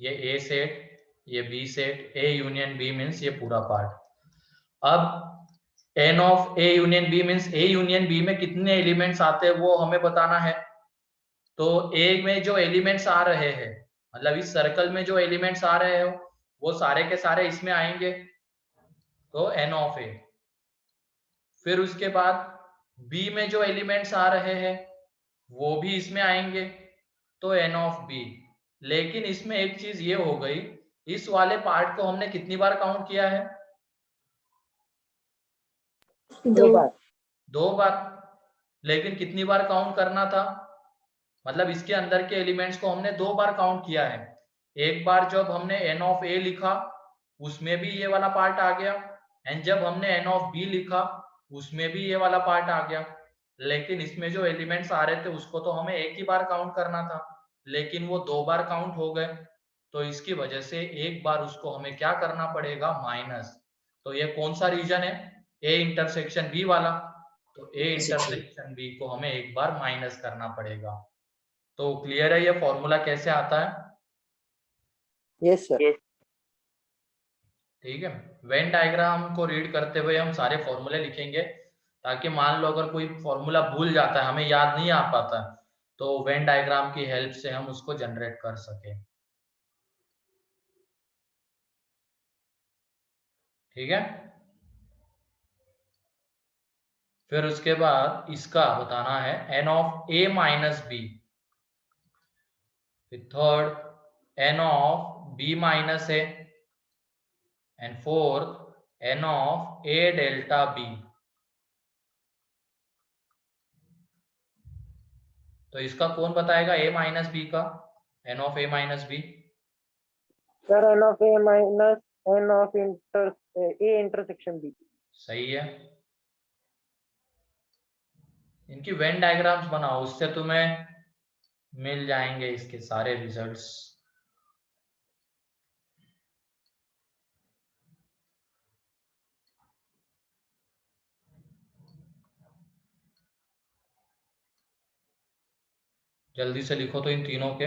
ये A set, ये B set, A union B means ये पूरा पार्ट। अब N of A union B means A union B में कितने एलिमेंट्स आते हैं वो हमें बताना है। तो ए में जो एलिमेंट्स आ रहे हैं, मतलब इस सर्कल में जो एलिमेंट्स आ रहे हो वो सारे के सारे इसमें आएंगे, तो एन ऑफ ए। फिर उसके बाद बी में जो एलिमेंट्स आ रहे हैं वो भी इसमें आएंगे, तो एन ऑफ बी। लेकिन इसमें एक चीज ये हो गई, इस वाले पार्ट को हमने कितनी बार काउंट किया है? 2 बार। 2 बार। लेकिन कितनी बार काउंट करना था? मतलब इसके अंदर के एलिमेंट्स को हमने 2 बार काउंट किया है। एक बार जब हमने एन ऑफ ए लिखा उसमें भी ये वाला पार्ट आ गया, एंड जब हमने एन ऑफ बी लिखा उसमें भी ये वाला पार्ट आ गया। लेकिन इसमें जो एलिमेंट्स आ रहे थे उसको तो हमें एक ही बार काउंट करना था, लेकिन वो 2 बार काउंट हो गए। तो इसकी वजह से एक बार उसको हमें क्या करना पड़ेगा? माइनस। तो ये कौन सा रीजन है? ए इंटरसेक्शन बी वाला। तो ए इंटरसेक्शन बी को हमें एक बार माइनस करना पड़ेगा। तो क्लियर है ये फॉर्मूला कैसे आता है? Yes sir. ठीक है। वेन डायग्राम को रीड करते हुए हम सारे फॉर्मूले लिखेंगे, ताकि मान लो अगर कोई फॉर्मूला भूल जाता है, हमें याद नहीं आ पाता, तो वेन डायग्राम की हेल्प से हम उसको जनरेट कर सके। ठीक है। फिर उसके बाद इसका बताना है N of A minus B. फिर third N of B minus A, and fourth N of A delta B. तो इसका कौन बताएगा ए माइनस बी का? N of A minus B. Sir N of A minus N of A intersection B. सही है। इनकी Venn diagrams बनाओ, उससे तुम्हें मिल जाएंगे इसके सारे रिजल्ट्स। जल्दी से लिखो तो इन तीनों के।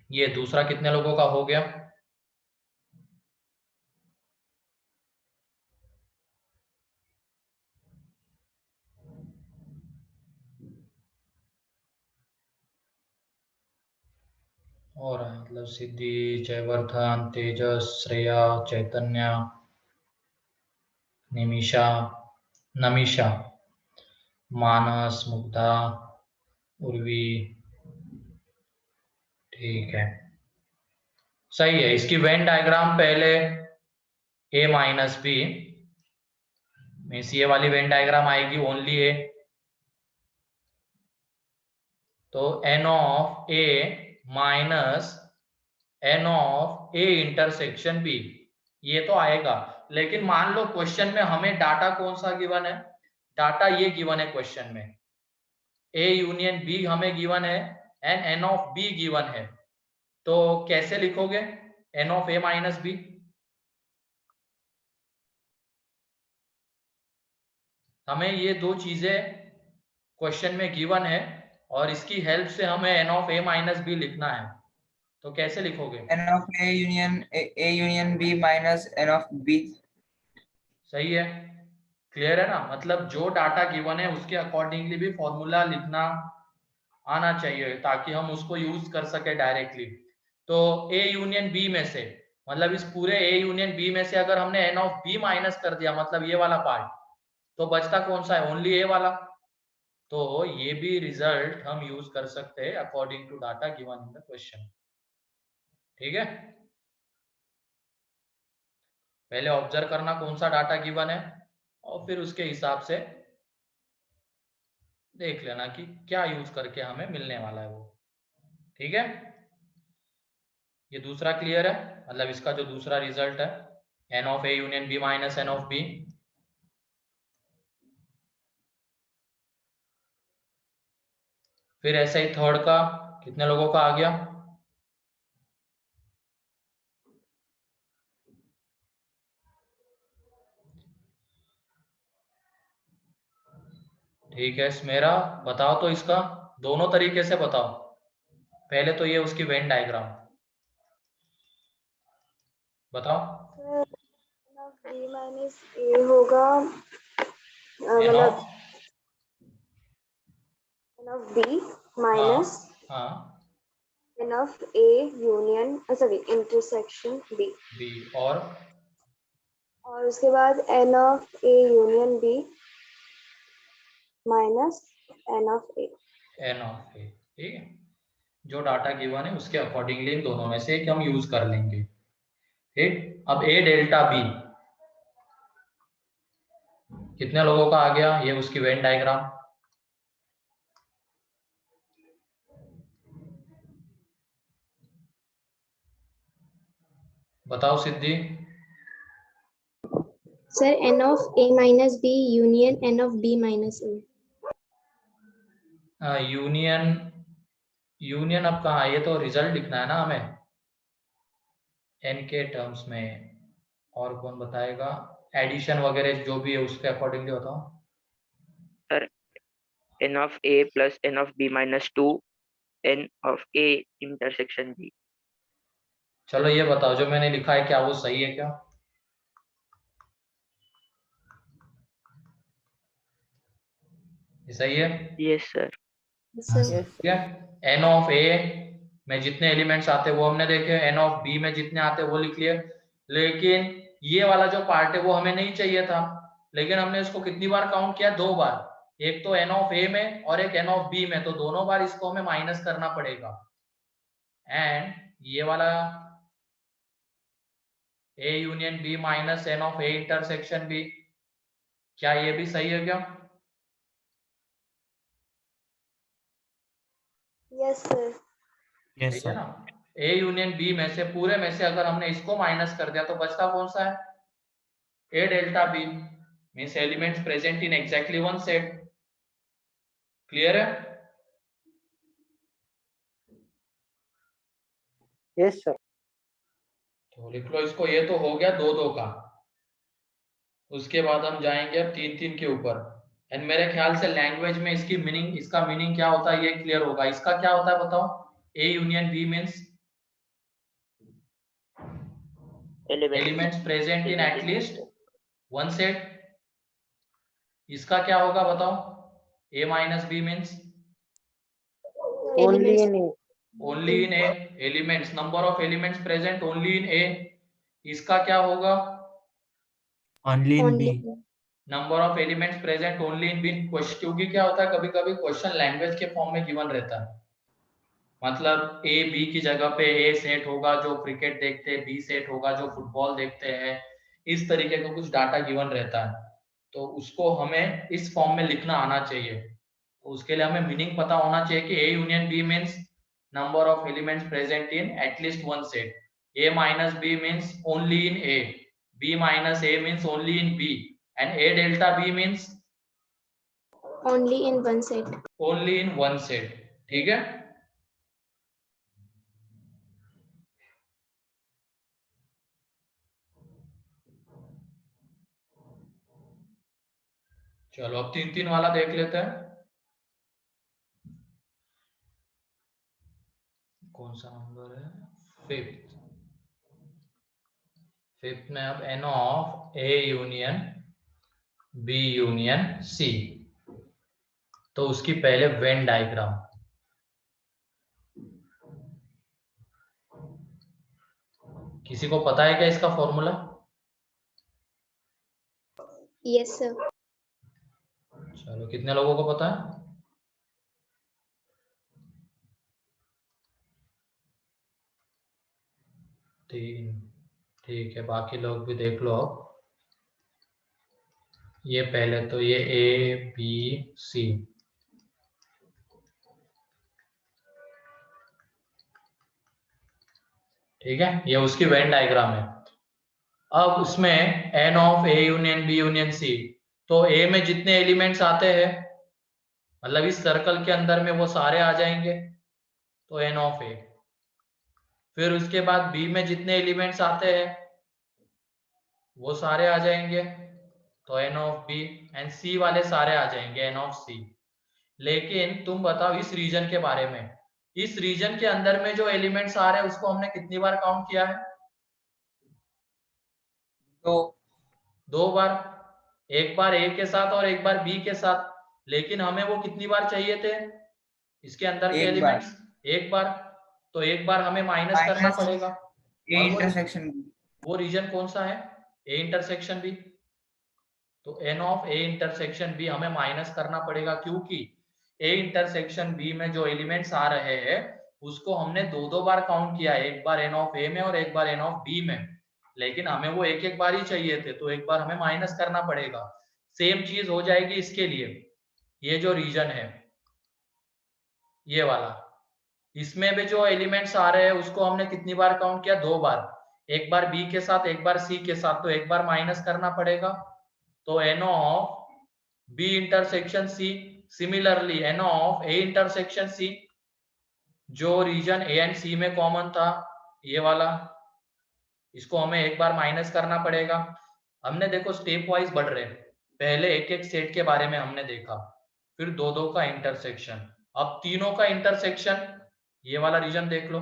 ये दूसरा कितने लोगों का हो गया? और मतलब सिद्धि, जयवर्धन, तेजस, श्रेया, चैतन्य, निमिषा, नमिषा, मानस, मुग्धा, उर्वी। ठीक है, सही है। इसकी वेन डायग्राम पहले ए माइनस बी मीन्स ये वाली वेन डायग्राम आएगी ओनली ए। तो N of A minus N of A intersection B, ये तो आएगा। लेकिन मान लो क्वेश्चन में हमें डाटा कौन सा गिवन है? डाटा ये गिवन है क्वेश्चन में, ए यूनियन बी हमें गिवन है and N of B given है। तो कैसे लिखोगे N of A minus B? हमें ये दो चीजें क्वेश्चन में गिवन है और इसकी हेल्प से हमें N of A minus B लिखना है। तो कैसे लिखोगे? N of A union B minus N of B. सही है। क्लियर है ना? मतलब जो डाटा गिवन है उसके अकॉर्डिंगली भी फॉर्मूला लिखना आना चाहिए, ताकि हम उसको यूज कर सके डायरेक्टली। तो ए यूनियन बी में से, मतलब इस पूरे ए यूनियन बी में से अगर हमने एन ऑफ बी माइनस कर दिया, मतलब ये वाला पार्ट, तो बचता कौन सा है? ओनली ए वाला। तो ये भी रिजल्ट हम यूज कर सकते हैं according to data given in the question. ठीक है। पहले ऑब्जर्व करना कौन सा डाटा गिवन है, और फिर उसके हिसाब से देख लेना कि क्या यूज करके हमें मिलने वाला है वो। ठीक है। ये दूसरा क्लियर है, मतलब इसका जो दूसरा रिजल्ट है N of A union B minus N of B. फिर ऐसे ही थर्ड का कितने लोगों का आ गया? ठीक है स्मेरा, बताओ तो इसका दोनों तरीके से बताओ। पहले तो ये उसकी वेन डायग्राम बताओ। बी माइनस ए होगा, एन मतलब of N of B minus हाँ N of A union, sorry intersection B, B और उसके बाद N of A union B minus N of A. N of A. ठीक है, जो डाटा गिवन है उसके अकॉर्डिंगली इन दोनों में से एक हम यूज कर लेंगे। ठीक, अब ए डेल्टा बी कितने लोगों का आ गया? ये उसकी वेन डायग्राम। बताओ Siddhi. Sir N of A minus B union N of B minus A. Union union अब कहाँ? ये तो रिजल्ट लिखना है ना हमें एन के टर्म्स में। और कौन बताएगा? एडिशन वगैरह जो भी है उसके अकॉर्डिंगली बताओ। Sir n of a plus n of b minus 2 n of a intersection b। चलो ये बताओ जो मैंने लिखा है क्या वो सही है क्या? ये सही है? Yes sir. Yes. ठीक है, एन ऑफ ए में जितने एलिमेंट्स आते हैं वो हमने देखे, एन ऑफ बी में जितने आते हैं वो लिख लिए। लेकिन ये वाला जो पार्ट है वो हमें नहीं चाहिए था, लेकिन हमने इसको कितनी बार काउंट किया? 2 बार। एक तो एन ऑफ ए में और एक एन ऑफ बी में, तो दोनों बार इसको हमें माइनस करना पड़ेगा। एंड ये वाला A union B minus N of A intersection B, क्या ये भी सही है क्या? Yes sir. ठीक है ना? ए यूनियन बी में से पूरे में से अगर हमने इसको माइनस कर दिया तो बचता कौन सा है? A delta B means elements present in exactly one set. Clear है? Yes, sir. तो लिख लो इसको, ये तो हो गया 2-2 का। उसके बाद हम जाएंगे अब 3-3 के ऊपर। एंड मेरे ख्याल से लैंग्वेज में इसकी मीनिंग, इसका मीनिंग क्या होता है ये क्लियर होगा। इसका क्या होता है बताओ? A union B means elements present in at least one set. इसका क्या होगा बताओ? A minus B means Only in A. Only in A elements, number of elements present only in A. इसका क्या होगा? Only in B. Number of elements present only in B. क्योंकि क्या होता है कभी कभी क्वेश्चन लैंग्वेज के फॉर्म में गिवन रहता है, मतलब ए बी की जगह पे ए सेट होगा जो क्रिकेट देखते हैं, बी सेट होगा जो फुटबॉल देखते हैं, इस तरीके का कुछ डाटा गिवन रहता है। तो उसको हमें इस फॉर्म में लिखना आना चाहिए। तो उसके लिए हमें मीनिंग पता होना चाहिए कि A union B means number of elements present in at least one set, A minus B means only in A, B minus A means only in B, and A delta B means only in one set. Only in one set. ठीक है, चलो अब 3-3 वाला देख लेते हैं। कौन सा नंबर है? फिफ्थ। फिफ्थ में अब N of A union B union C, तो उसकी पहले वेन डायग्राम। किसी को पता है क्या इसका फॉर्मूला? Yes sir. चलो कितने लोगों को पता है? तीन। ठीक है, बाकी लोग भी देख लो। अब ये पहले तो ये ए बी सी, ठीक है, ये उसकी वेन डायग्राम है। अब उसमें N of A union B union C, तो ए में जितने एलिमेंट्स आते हैं मतलब इस सर्कल के अंदर में वो सारे आ जाएंगे, तो एन ऑफ ए। फिर उसके बाद बी में जितने एलिमेंट्स आते हैं वो सारे आ जाएंगे, तो एन ऑफ बी एंड सी वाले सारे आ जाएंगे एन ऑफ सी। लेकिन तुम बताओ इस रीजन के बारे में, इस रीजन के अंदर में जो एलिमेंट्स आ रहे हैं उसको हमने कितनी बार काउंट किया है? तो 2 बार, एक बार ए के साथ और एक बार बी के साथ। लेकिन हमें वो कितनी बार चाहिए थे इसके अंदर के एक बार एलिमेंट्स? एक बार। तो एक बार हमें माइनस करना माइनस पड़ेगा। ए और इंटरसेक्शन वो रीजन कौन सा है? A intersection B. तो N of A intersection B हमें माइनस करना पड़ेगा, क्योंकि ए इंटरसेक्शन बी में जो एलिमेंट्स आ रहे हैं उसको हमने दो दो बार काउंट किया है, एक बार एन ऑफ ए में और एक बार एन ऑफ बी में। लेकिन हमें वो एक एक बार ही चाहिए थे, तो एक बार हमें माइनस करना पड़ेगा। सेम चीज हो जाएगी इसके लिए। ये जो रीजन है ये वाला, इसमें भी जो एलिमेंट्स आ रहे हैं उसको हमने कितनी बार काउंट किया? 2 बार, एक बार बी के साथ एक बार सी के साथ, तो एक बार माइनस करना पड़ेगा। तो N of B intersection C, similarly N of A intersection C, जो रीजन ए एंड सी में कॉमन था ये वाला, इसको हमें एक बार माइनस करना पड़ेगा। हमने देखो स्टेप वाइज बढ़ रहे हैं, पहले एक एक सेट के बारे में हमने देखा, फिर दो दो का इंटरसेक्शन, अब तीनों का इंटरसेक्शन। ये वाला रीजन देख लो,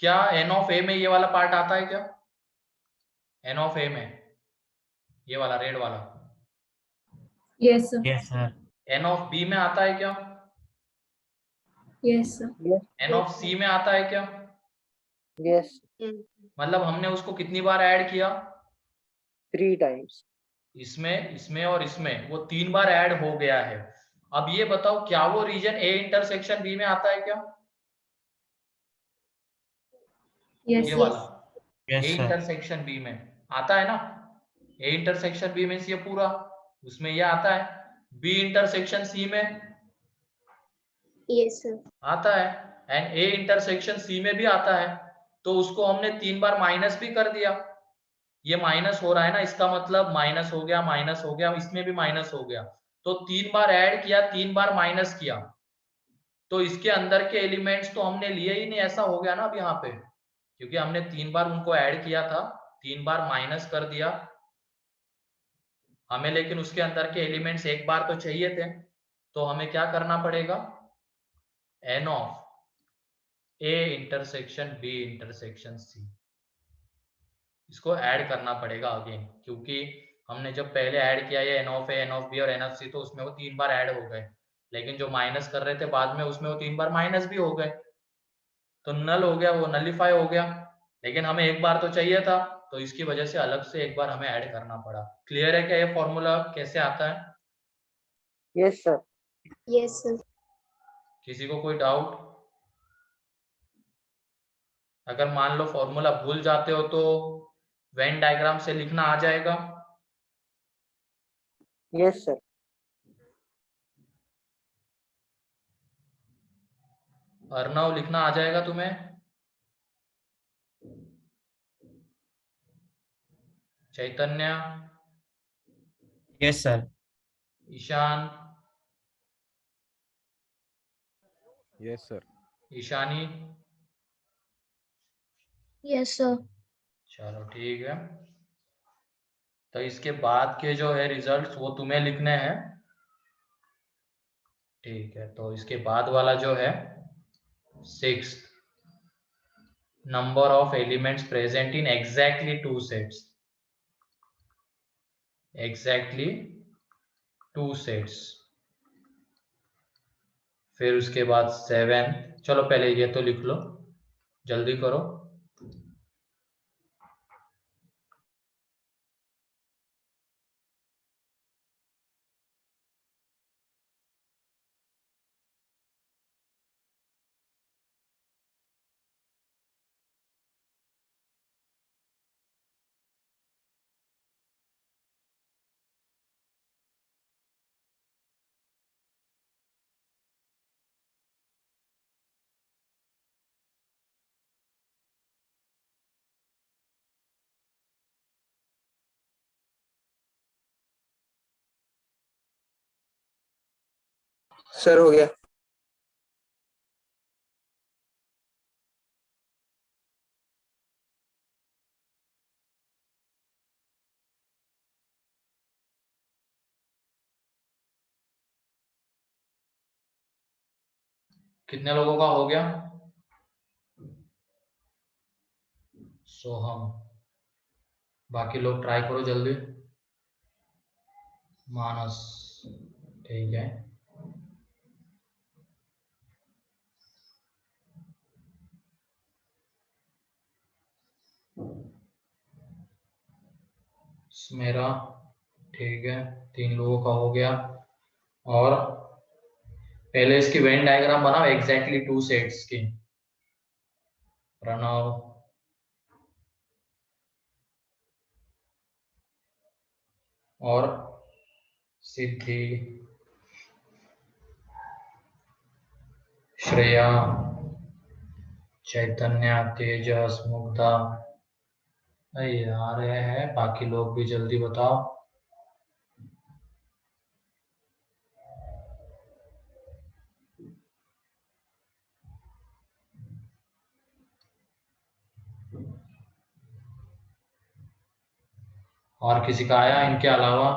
क्या एन ऑफ ए में ये वाला पार्ट आता है क्या? एन ऑफ ए में ये वाला रेड वाला Yes, sir. Yes, sir. N of B में आता है क्या? Yes, sir. Yes, n of C में आता है क्या? yes, मतलब हमने उसको कितनी बार ऐड किया? 3 times. इसमें, इसमें और इसमें, वो 3 बार ऐड हो गया है। अब ये बताओ क्या वो रीजन ए इंटरसेक्शन बी में आता है क्या? Yes, ये sir. वाला Yes, ए sir. इंटरसेक्शन बी में आता है ना? ए इंटरसेक्शन बी मींस ये पूरा, उसमें ये आता है। बी इंटरसेक्शन सी में Yes, sir. आता है, एंड ए इंटरसेक्शन सी में भी आता है। तो उसको हमने 3 बार माइनस भी कर दिया। ये माइनस हो रहा है ना, इसका मतलब माइनस हो गया, माइनस हो गया, इसमें भी माइनस हो गया। तो 3 बार ऐड किया, 3 बार माइनस किया, तो इसके अंदर के एलिमेंट्स तो हमने लिए ही नहीं, ऐसा हो गया ना अब यहाँ पे, क्योंकि हमने 3 बार उनको ऐड किया था, 3 बार माइनस कर दिया हमें। लेकिन उसके अंदर के एलिमेंट्स एक बार तो चाहिए थे, तो हमें क्या करना पड़ेगा? N of A intersection B intersection C, इसको ऐड करना पड़ेगा अगेन, क्योंकि हमने जब पहले ऐड किया ये N of A, N of B और एन ऑफ सी, तो उसमें वो 3 बार ऐड हो गए। लेकिन जो माइनस कर रहे थे बाद में, उसमें वो 3 बार माइनस भी हो गए, तो नल हो गया, वो नलिफाई हो गया। लेकिन हमें एक बार तो चाहिए था, तो इसकी वजह से अलग से एक बार हमें ऐड करना पड़ा। क्लियर है क्या ये फॉर्मूला कैसे आता है? Yes, sir. Yes, sir. किसी को कोई डाउट? अगर मान लो फॉर्मूला भूल जाते हो तो वेन डायग्राम से लिखना आ जाएगा? Yes, sir. अर्णव लिखना आ जाएगा तुम्हें? चैतन्य, Yes, sir. Ishan, Yes, sir. Ishani, Yes, sir. चलो ठीक है। तो इसके बाद के जो है रिजल्ट्स वो तुम्हें लिखने हैं, ठीक है? तो इसके बाद वाला जो है 6th, number of elements present in exactly 2 sets, exactly 2 sets। फिर उसके बाद 7, चलो पहले ये तो लिख लो, जल्दी करो। सर हो गया। कितने लोगों का हो गया? सोहम, बाकी लोग ट्राई करो जल्दी। मानस, ठीक है। मेरा, ठीक है, 3 लोगों का हो गया। और पहले इसकी वेन डायग्राम बनाओ एग्जैक्टली 2 सेट्स की। प्रणव, और सिद्धि, श्रेया, चैतन्य, तेजस, मुग्धा। अरे यार ये है, बाकी लोग भी जल्दी बताओ। और किसी का आया इनके अलावा?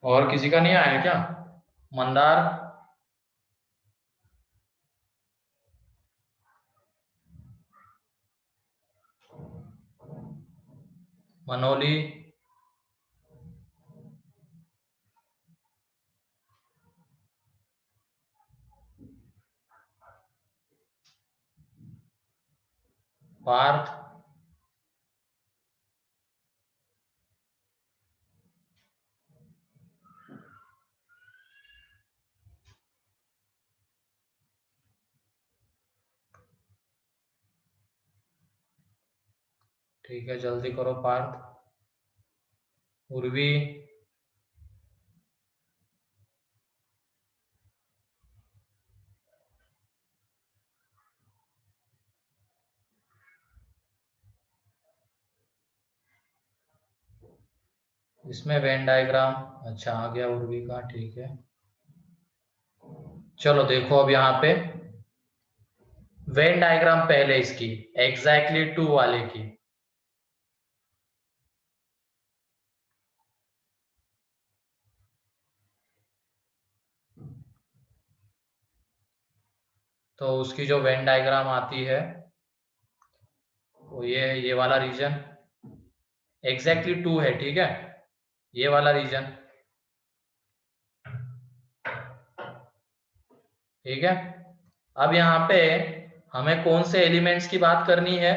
और किसी का नहीं आया क्या? मंदार, मनोली, पार्थ, ठीक है जल्दी करो पार्थ। उर्वी, इसमें वेन डायग्राम, अच्छा आ गया उर्वी का, ठीक है। चलो देखो अब यहाँ पे वेन डायग्राम पहले इसकी एग्जैक्टली 2 वाले की। तो उसकी जो वेन डायग्राम आती है वो ये वाला रीजन एग्जैक्टली 2 है, ठीक है, ये वाला रीजन, ठीक है। अब यहाँ पे हमें कौन से एलिमेंट्स की बात करनी है?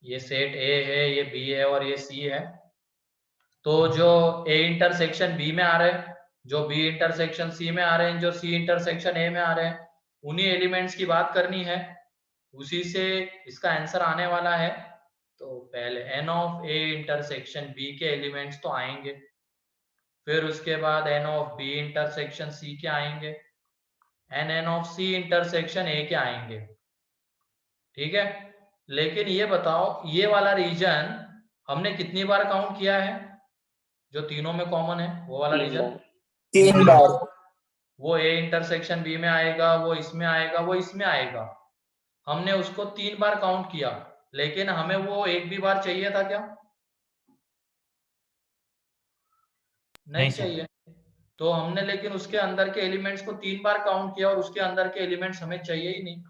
ये सेट ए है, ये बी है और ये सी है। तो जो ए इंटरसेक्शन बी में आ रहे हैं, जो बी इंटरसेक्शन सी में आ रहे हैं, जो सी इंटरसेक्शन ए में आ रहे हैं, उन्हीं एलिमेंट्स की बात करनी है। उसी से इसका आंसर आने वाला है। तो पहले N of A intersection B के एलिमेंट्स तो आएंगे, फिर उसके बाद N of B intersection C के आएंगे, N of C intersection A के आएंगे, ठीक है। लेकिन ये बताओ ये वाला रीजन हमने कितनी बार काउंट किया है? जो तीनों में कॉमन है वो वाला 3 रीजन बार। 3 बार। वो ए इंटरसेक्शन बी में आएगा, वो इसमें आएगा, वो इसमें आएगा। हमने उसको 3 बार काउंट किया, लेकिन हमें वो एक भी बार चाहिए था क्या? नहीं चाहिए। तो हमने लेकिन उसके अंदर के एलिमेंट्स को 3 बार काउंट किया और उसके अंदर के एलिमेंट्स हमें चाहिए ही नहीं।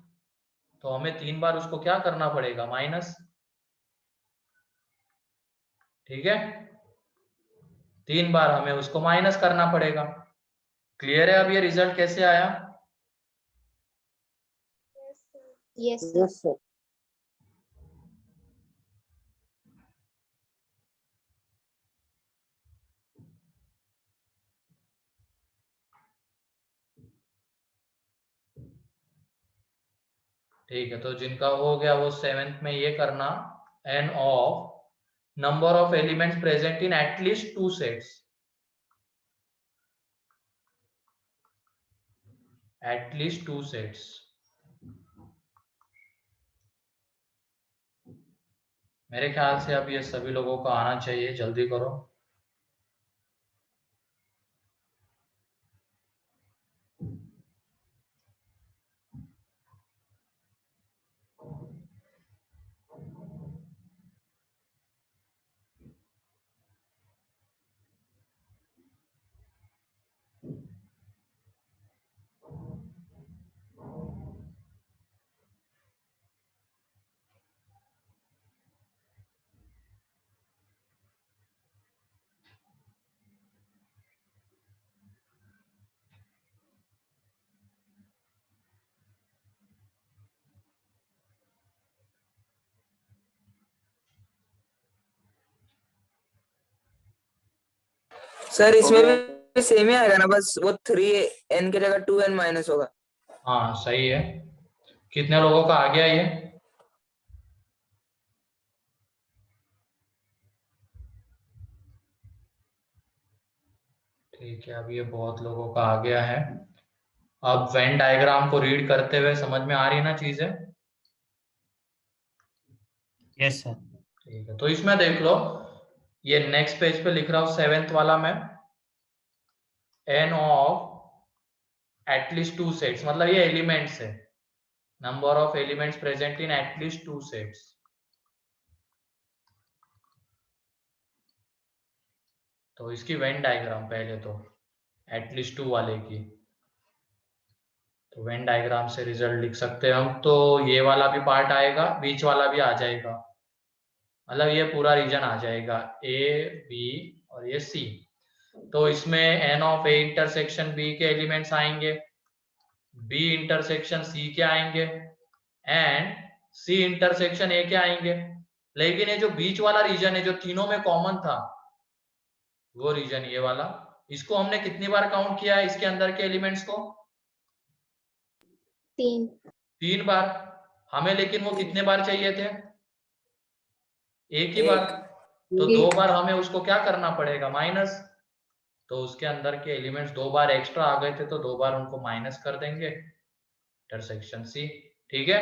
तो हमें 3 बार उसको क्या करना पड़ेगा? माइनस, ठीक है, 3 बार हमें उसको माइनस करना पड़ेगा। क्लियर है अब ये रिजल्ट कैसे आया? Yes, sir. Yes, sir. ठीक है, तो जिनका हो गया वो 7th में ये करना, n of number of elements present in at least 2 sets, at least 2 sets. मेरे ख्याल से अब ये सभी लोगों को आना चाहिए, जल्दी करो। सर इसमें भी सेम ही आएगा ना, बस वो 3n की जगह 2n माइनस होगा। हाँ सही है। कितने लोगों का आ गया ये? ठीक है, अब ये बहुत लोगों का आ गया है। अब वेन डायग्राम को रीड करते हुए समझ में आ रही है ना चीजें? Yes sir. ठीक है, तो इसमें देख लो, ये नेक्स्ट पेज पे लिख रहा हूं 7th वाला में, n ऑफ एटलीस्ट 2 सेट्स, मतलब ये एलिमेंट्स है, number of elements present in at least 2 sets. तो इसकी वेन डायग्राम पहले तो एटलीस्ट 2 वाले की, तो वेन डायग्राम से रिजल्ट लिख सकते हैं हम। तो ये वाला भी पार्ट आएगा, बीच वाला भी आ जाएगा, मतलब ये पूरा रीजन आ जाएगा, ए बी और ये सी। तो इसमें N of A intersection B के एलिमेंट्स आएंगे, बी इंटरसेक्शन सी के आएंगे, एंड सी इंटरसेक्शन ए के आएंगे। लेकिन ये जो बीच वाला रीजन है, जो तीनों में कॉमन था, वो रीजन ये वाला, इसको हमने कितनी बार काउंट किया है इसके अंदर के एलिमेंट्स को? 3 बार। हमें लेकिन वो कितने बार चाहिए थे? एक ही बार। तो 2 बार हमें उसको क्या करना पड़ेगा? माइनस। तो उसके अंदर के एलिमेंट्स 2 बार एक्स्ट्रा आ गए थे, तो 2 बार उनको माइनस कर देंगे, इंटरसेक्शन सी। ठीक है,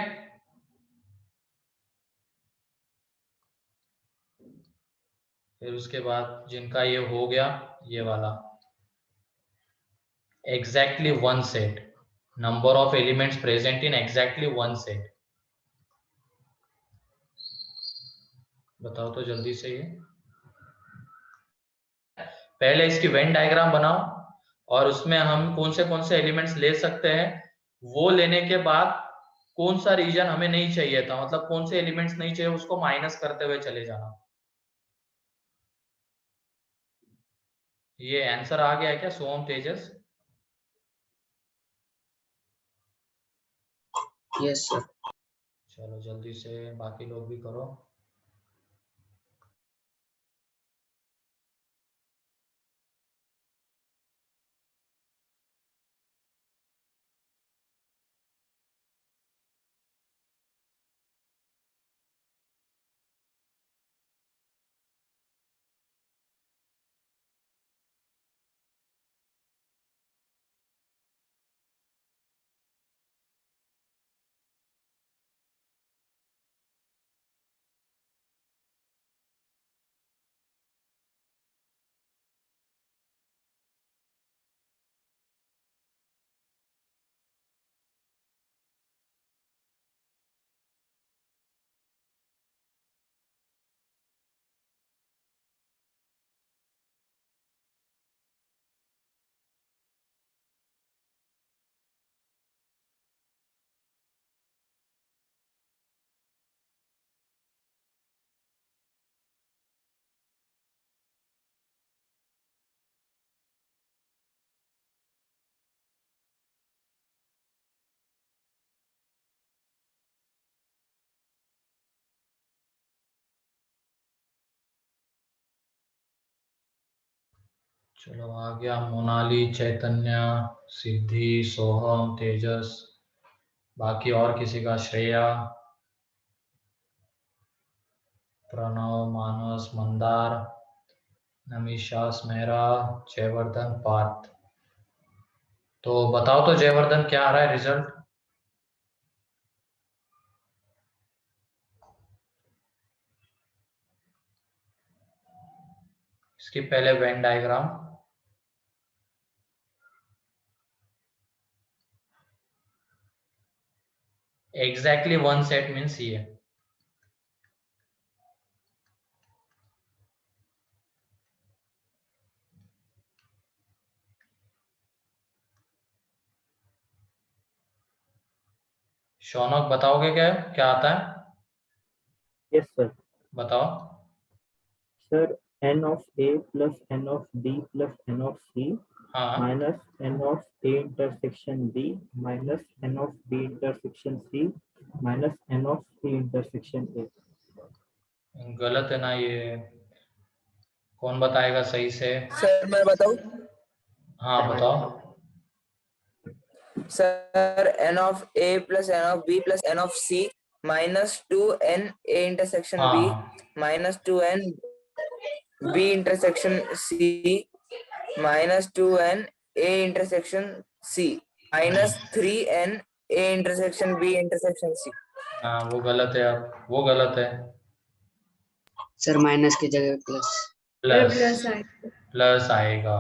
फिर उसके बाद जिनका ये हो गया, ये वाला exactly 1 set, number of elements present in exactly 1 set. बताओ तो जल्दी से ये। पहले इसकी वेन डायग्राम बनाओ, और उसमें हम कौन से एलिमेंट्स ले सकते हैं, वो लेने के बाद कौन सा रीजन हमें नहीं चाहिए था, मतलब कौन से एलिमेंट्स नहीं चाहिए, उसको माइनस करते हुए चले जाना। ये आंसर आ गया है क्या सोम, तेजस? Yes sir. चलो जल्दी से बाकी लोग भी करो। चलो आ गया मोनाली, चैतन्य, सिद्धि, सोहम, तेजस, बाकी और किसी का? श्रेया, प्रणव, मानस, मंदार, नमीशा, स्मेरा, जयवर्धन, पार्थ। तो बताओ तो जयवर्धन क्या आ रहा है रिजल्ट? इसके पहले Venn diagram. Exactly one set means ये। शौनक बताओगे क्या क्या आता है? Yes, sir. बताओ। Sir, n of A plus n of B plus n of C हाँ, minus n of A intersection B minus n of B intersection C minus n of C intersection A. गलत है ना ये? कौन बताएगा सही से? सर मैं बताऊं? हाँ बताओ। Sir n of A plus n of B plus n of C minus 2n A intersection B हाँ, minus 2n B intersection C minus 2n A intersection C minus 3n A intersection B intersection C. हाँ वो गलत है, अब वो गलत है। Sir minus की जगह प्लस। प्लस प्लस आएगा।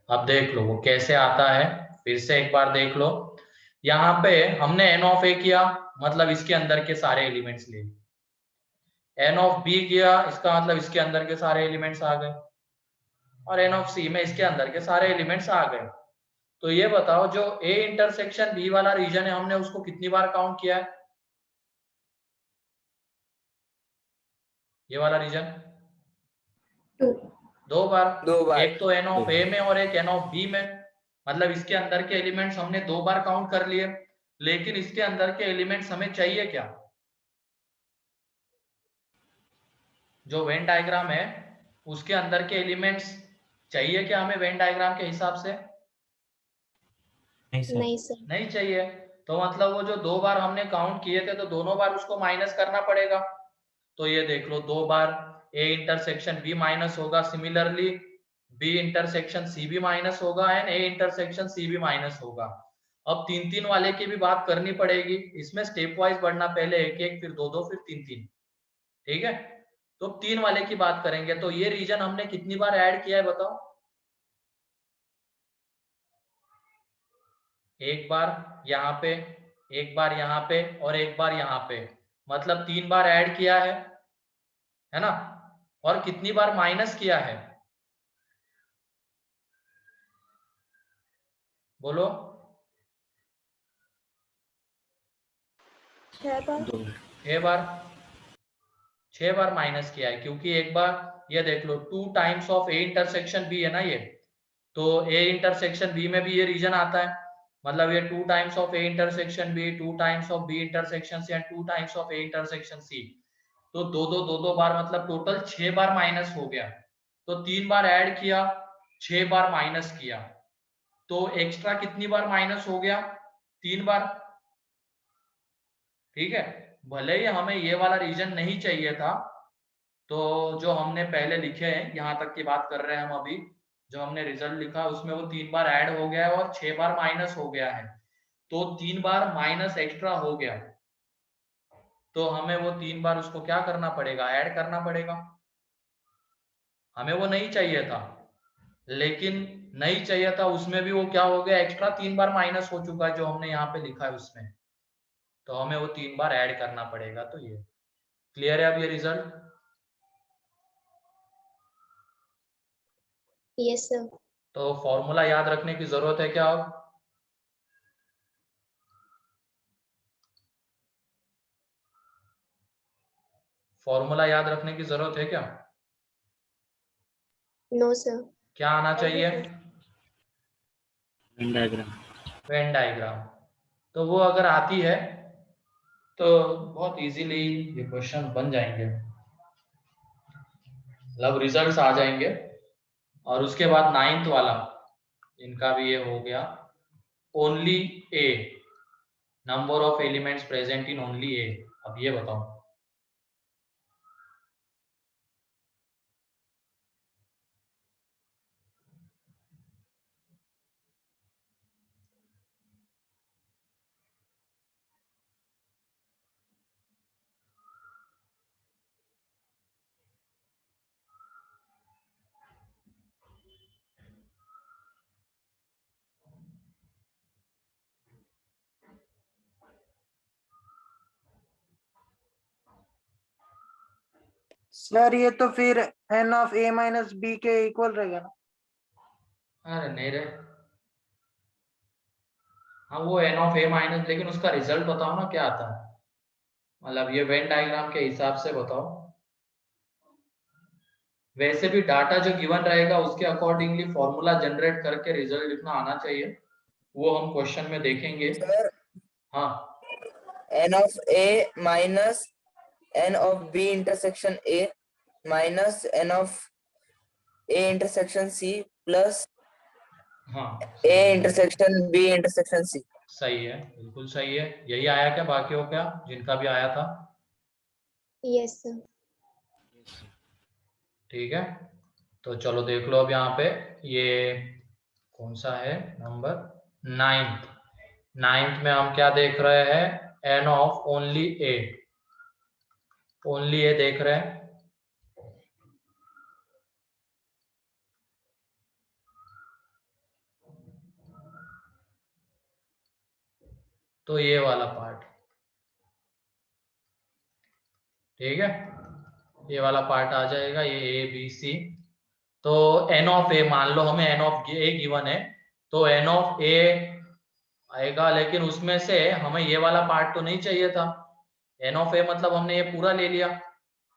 अब देख लो वो कैसे आता है, फिर से एक बार देख लो। यहाँ पे हमने n ऑफ ए किया, मतलब इसके अंदर के सारे एलिमेंट्स ले लिए। n ऑफ बी किया, इसका मतलब इसके अंदर के सारे एलिमेंट्स आ गए। और n ऑफ सी में इसके अंदर के सारे एलिमेंट्स आ गए। तो ये बताओ जो ए इंटरसेक्शन बी वाला रीजन है, हमने उसको कितनी बार काउंट किया है? ये वाला रीजन 2. 2 बार। 2 बार। एक तो n ऑफ ए में और एक n ऑफ बी में, मतलब इसके अंदर के एलिमेंट्स हमने 2 बार काउंट कर लिए। लेकिन इसके अंदर के एलिमेंट्स हमें चाहिए क्या? जो वेन डायग्राम है उसके अंदर के एलिमेंट्स चाहिए क्या हमें वेन डायग्राम के हिसाब से? नहीं सर. नहीं चाहिए। तो मतलब वो जो 2 बार हमने काउंट किए थे, तो दोनों बार उसको माइनस करना पड़ेगा। तो ये देख लो 2 बार ए इंटरसेक्शन बी माइनस होगा, सिमिलरली बी इंटरसेक्शन सी भी माइनस होगा एंड ए इंटरसेक्शन सी भी माइनस होगा। अब 3-3 वाले की भी बात करनी पड़ेगी। इसमें स्टेप वाइज बढ़ना, पहले 1-1 फिर 2-2 फिर 3-3। ठीक है, तो 3 वाले की बात करेंगे। तो ये रीजन हमने कितनी बार ऐड किया है बताओ? एक बार यहाँ पे, एक बार यहाँ पे और एक बार यहाँ पे, मतलब 3 बार ऐड किया है ना? और कितनी बार माइनस किया है बोलो? 6 बार। 6 बार। 6 बार माइनस किया है, क्योंकि एक बार ये देख लो 2 times of A intersection B है ना ये, तो ए इंटरसेक्शन बी में भी ये रीजन आता है। मतलब ये 2 times of A intersection B, 2 times of B intersection C and 2 times of A intersection C. तो 2-2 बार, मतलब टोटल 6 बार माइनस हो गया। तो 3 बार ऐड किया, 6 बार माइनस किया, तो एक्स्ट्रा कितनी बार माइनस हो गया? 3 बार। ठीक है, भले ही हमें ये वाला रीजन नहीं चाहिए था, तो जो हमने पहले लिखे हैं, यहाँ तक की बात कर रहे हैं हम अभी, जो हमने रिजल्ट लिखा उसमें वो 3 बार ऐड हो गया है और 6 बार माइनस हो गया है। तो 3 बार माइनस एक्स्ट्रा हो गया, तो हमें वो 3 बार उसको क्या करना पड़ेगा? ऐड करना पड़ेगा। हमें वो नहीं चाहिए था, लेकिन नहीं चाहिए था उसमें भी वो क्या हो गया? एक्स्ट्रा 3 बार माइनस हो चुका है जो हमने यहाँ पे लिखा है उसमें, तो हमें वो 3 बार ऐड करना पड़ेगा। तो ये क्लियर है अब ये रिजल्ट? Yes sir. तो फॉर्मूला याद रखने की जरूरत है क्या अब? फॉर्मूला याद रखने की जरूरत है क्या? No sir. क्या आना चाहिए? Venn diagram. Venn diagram. तो वो अगर आती है तो बहुत इजीली ये क्वेश्चन बन जाएंगे, मतलब रिजल्ट्स आ जाएंगे। और उसके बाद 9th वाला इनका भी ये हो गया, only A. Number of elements present in only A. अब ये बताओ। सर ये तो फिर n of a minus b के इक्वल रहेगा ना? अरे नहीं रे, हाँ वो एन ऑफ ए माइनस, लेकिन उसका रिजल्ट बताओ ना क्या आता है, मतलब ये वेन डायग्राम के हिसाब से बताओ। वैसे भी डाटा जो गिवन रहेगा उसके अकॉर्डिंगली फॉर्मूला जनरेट करके रिजल्ट लिखना आना चाहिए, वो हम क्वेश्चन में देखेंगे। सर हाँ n of a minus n of b intersection a minus n of a intersection c plus हाँ a intersection b intersection c। सही है, बिल्कुल सही है। यही आया क्या बाकियों का, जिनका भी आया था? Yes, sir. ठीक है, तो चलो देख लो अब यहाँ पे, ये कौन सा है नंबर? नाइन्थ। नाइन्थ में हम क्या देख रहे हैं? N of only A, only A देख रहे हैं। तो ये वाला पार्ट, ठीक है, ये वाला पार्ट आ जाएगा, ये ए बी सी। तो एन ऑफ ए, मान लो हमें एन ऑफ ए गिवन है, तो एन ऑफ ए आएगा, लेकिन उसमें से हमें ये वाला पार्ट तो नहीं चाहिए था। एन ऑफ ए मतलब हमने ये पूरा ले लिया,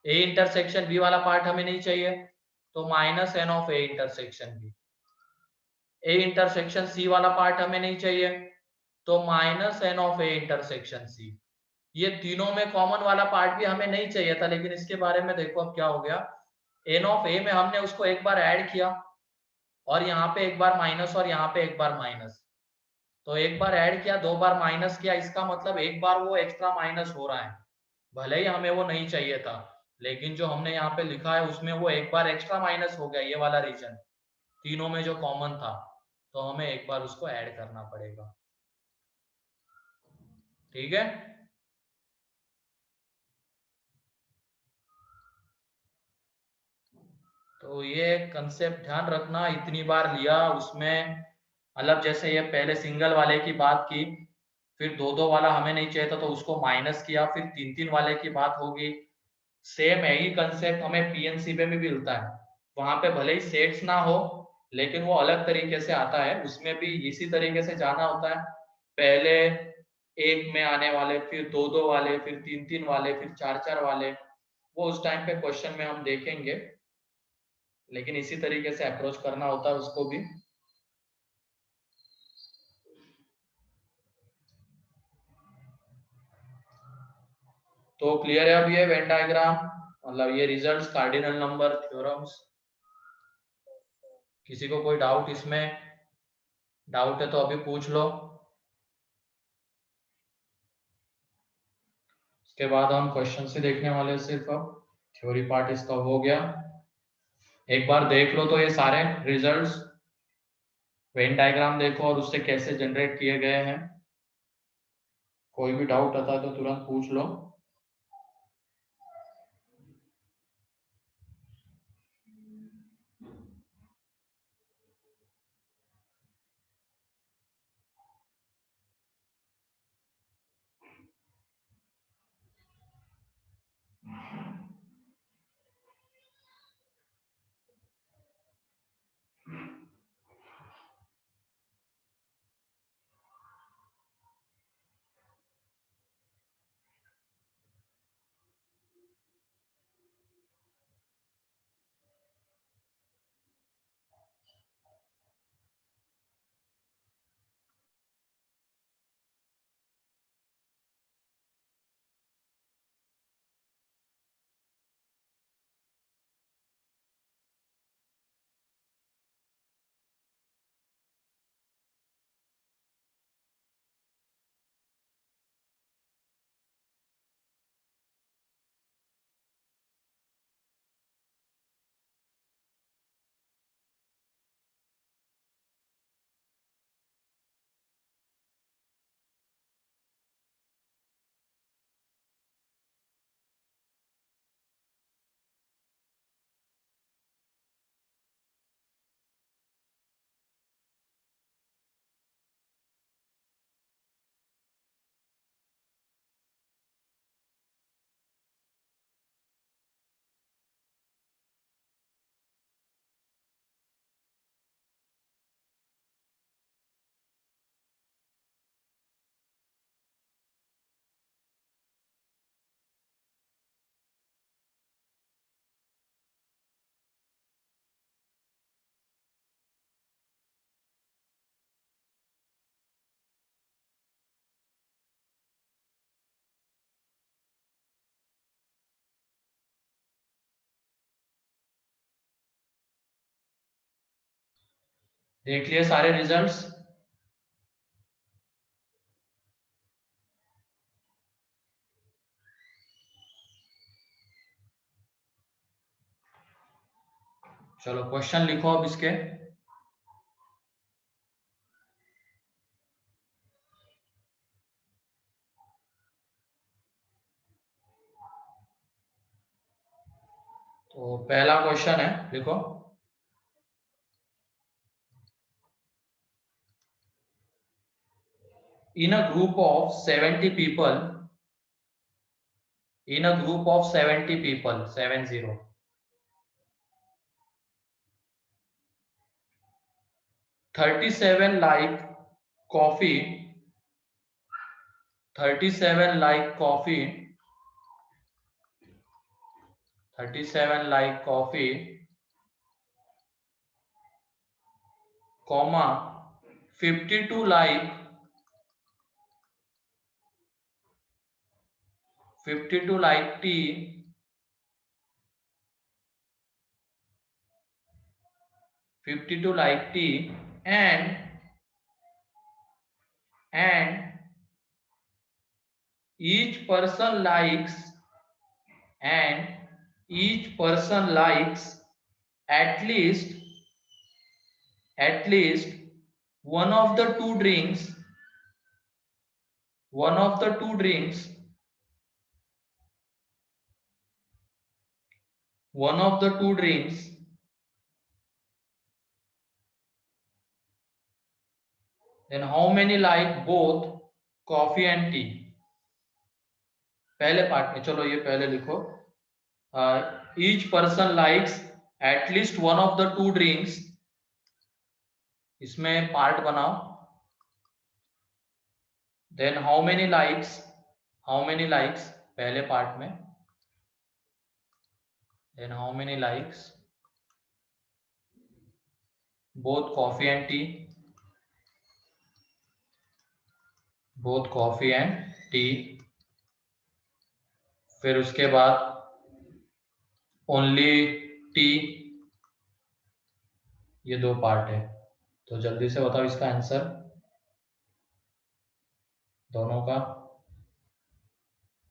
ए इंटरसेक्शन बी वाला पार्ट हमें नहीं चाहिए, तो minus N of A intersection B. A intersection C वाला पार्ट हमें नहीं चाहिए, तो minus N of A intersection C. ये तीनों में कॉमन वाला पार्ट भी हमें नहीं चाहिए था, लेकिन इसके बारे में देखो अब क्या हो गया। एन ऑफ ए में हमने उसको एक बार ऐड किया, और यहाँ पे एक बार माइनस, और यहाँ पे एक बार माइनस। तो एक बार ऐड किया, दो बार माइनस किया, इसका मतलब एक बार वो एक्स्ट्रा माइनस हो रहा है, भले ही हमें वो नहीं चाहिए था, लेकिन जो हमने यहाँ पे लिखा है उसमें वो एक बार एक्स्ट्रा माइनस हो गया, ये वाला रीजन तीनों में जो कॉमन था, तो हमें एक बार उसको ऐड करना पड़ेगा। ठीक है, तो ये कंसेप्ट ध्यान रखना, इतनी बार लिया उसमें, मतलब जैसे ये पहले सिंगल वाले की बात की, फिर दो दो वाला हमें नहीं चाहिए था तो उसको माइनस किया, फिर तीन तीन वाले की बात होगी। सेम यही कंसेप्ट हमें पीएनसी में भी मिलता है, वहां पे भले ही सेट्स ना हो, लेकिन वो अलग तरीके से आता है, उसमें भी इसी तरीके से जाना होता है। पहले एक में आने वाले, फिर दो दो वाले, फिर तीन तीन वाले, फिर चार चार वाले, वो उस टाइम पे क्वेश्चन में हम देखेंगे, लेकिन इसी तरीके से अप्रोच करना होता है उसको भी। तो क्लियर है अब ये वेन डायग्राम, मतलब ये रिजल्ट्स, कार्डिनल नंबर, थ्योरम्स। किसी को कोई डाउट इसमें? डाउट है तो अभी पूछ लो, उसके बाद हम क्वेश्चन से देखने वाले, सिर्फ अब थ्योरी पार्ट इसका हो गया। एक बार देख लो तो ये सारे रिजल्ट्स, वेन डायग्राम देखो और उससे कैसे जनरेट किए गए हैं। कोई भी डाउट आता है तो तुरंत पूछ लो। देख लिए सारे रिजल्ट्स? चलो क्वेश्चन लिखो अब इसके। तो पहला क्वेश्चन है, लिखो। In a group of 70 people, 70, 37 like coffee, 37 like coffee, 37 like coffee, comma 52 like 52 like tea, 52 like tea, and each person likes at least one of the two drinks, then how many like both coffee and tea? पहले part में, चलो ये पहले लिखो। each person likes at least one of the two drinks, इसमें part बनाओ। then how many likes पहले part में, then how many likes both coffee and tea, फिर उसके बाद ओनली टी, ये दो पार्ट है। तो जल्दी से बताओ इसका आंसर दोनों का।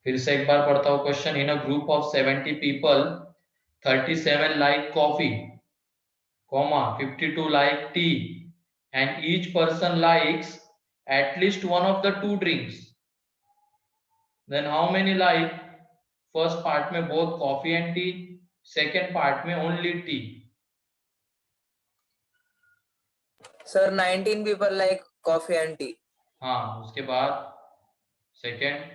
फिर से एक बार पढ़ता हूँ question. In a group of 70 people 37 like coffee, 52 like T, and each person likes at least one of the two drinks, then how many like first part में both coffee and tea, second part में only tea? Sir, 19 people like coffee and tea. हाँ, उसके बाद second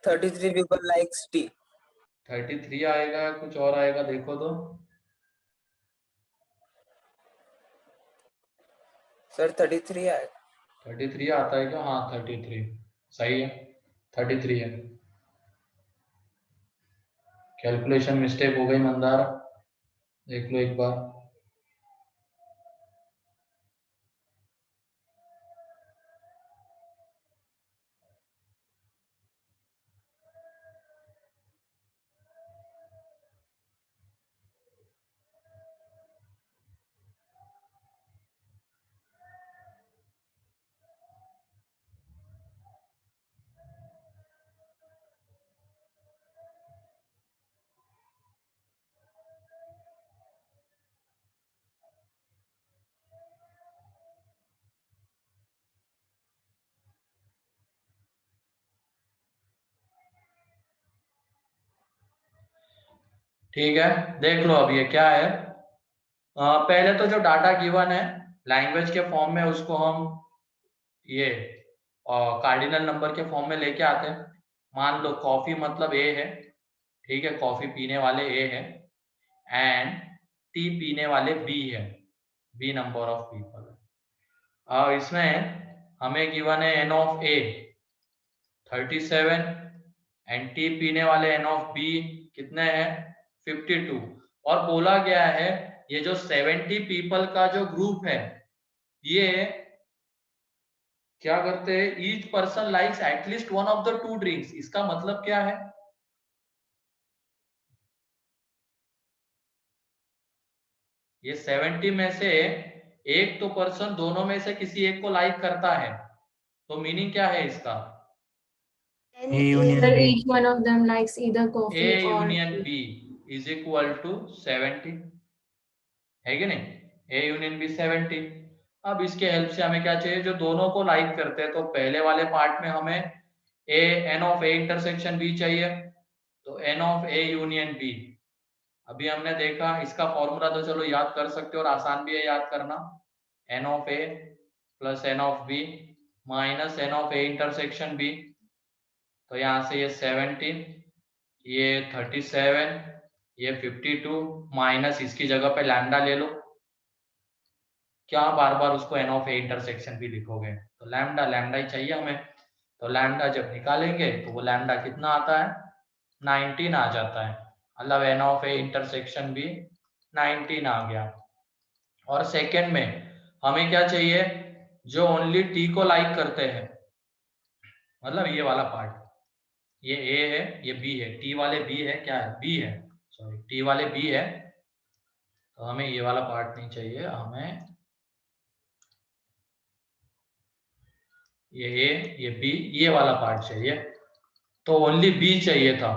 33 people likes tea. 33 आएगा, कुछ और आएगा देखो तो। Sir, 33 आएगा। 33 आता है क्या? हाँ 33 सही है, 33 है। कैलकुलेशन मिस्टेक हो गई मंदार, देख लो एक बार। ठीक है, देख लो अब ये क्या है। पहले तो जो डाटा गिवन है लैंग्वेज के फॉर्म में, उसको हम ये कार्डिनल नंबर के फॉर्म में लेके आते हैं। मान लो कॉफी मतलब ए है, ठीक है, कॉफी पीने वाले ए है, एंड टी पीने वाले बी है, बी नंबर ऑफ पीपल। इसमें हमें गिवन है N of A 37 and tea पीने वाले एन ऑफ बी कितने हैं 52, और बोला गया है ये जो 70 पीपल का जो ग्रुप है ये क्या करते हैं, each person likes at least one of the two drinks. इसका मतलब क्या है, ये 70 में से एक तो पर्सन दोनों में से किसी एक को लाइक करता है, तो मीनिंग क्या है इसका? A union Sir, B. each one of them likes either A coffee or union B is equal to 70, है कि नहीं? A union B 70। अब इसके हेल्प से हमें क्या चाहिए? जो दोनों को लाइक करते हैं, तो पहले वाले पार्ट में हमें N of A intersection B चाहिए, तो N of A union B. अभी हमने देखा इसका फॉर्मूला तो चलो याद कर सकते हो और आसान भी है याद करना, n of A plus n of B minus N of A intersection B. तो यहाँ से ये 17, ये 37, ये 52 माइनस इसकी जगह पे लैम्डा ले लो। क्या बार बार उसको एन ऑफ ए इंटरसेक्शन भी लिखोगे? तो लैम्डा लैम्डा ही चाहिए हमें। तो लैम्डा जब निकालेंगे तो वो लैम्डा कितना आता है? 19 आ जाता है। मतलब एन ऑफ ए इंटरसेक्शन भी 19 आ गया। और सेकंड में हमें क्या चाहिए? जो ओनली टी को लाइक करते हैं, मतलब ये वाला पार्ट, ये ए है, ये बी है, टी वाले बी है, क्या है? बी है, सॉरी टी वाले बी है। तो हमें ये वाला पार्ट नहीं चाहिए, हमें ये ए, ये बी, ये वाला पार्ट चाहिए। तो ओनली बी चाहिए था।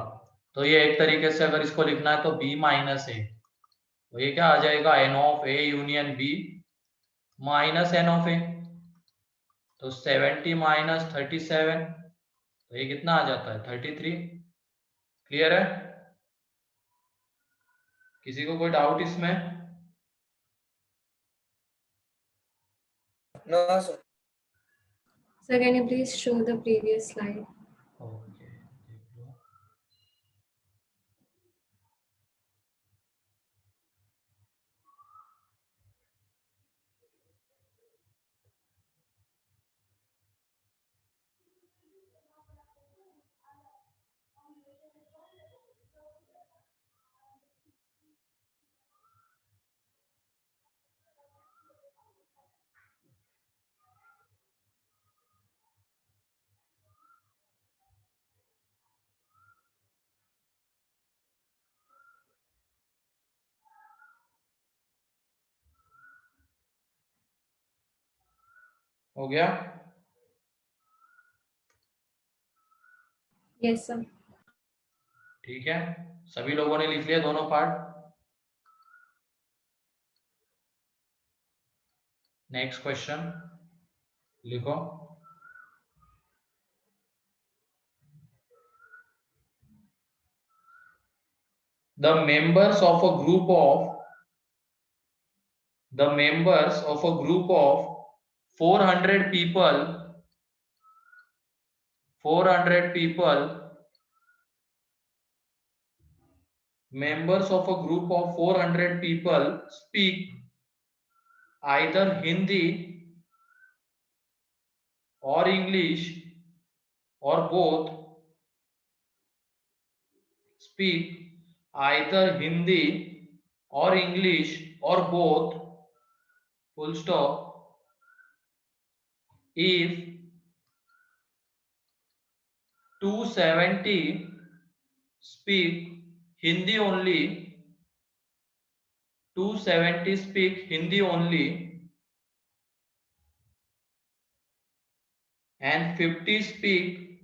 तो ये एक तरीके से अगर इसको लिखना है तो बी माइनस ए, तो ये क्या आ जाएगा? N of A union B minus N of A. तो 70 माइनस 37, तो ये कितना आ जाता है? 33। क्लियर है? किसी को कोई डाउट इसमें? No, sir. Sir, can you please show the previous slide? Okay, देख लो। हो गया? Yes, sir. ठीक है, सभी लोगों ने लिख लिया दोनों पार्ट? नेक्स्ट क्वेश्चन लिखो। The members of a group of 400 people, 400 people, members of a group of 400 people speak either Hindi or English or both, speak either Hindi or English or both, full stop. If 270 speak Hindi only, 270 speak Hindi only, and 50 speak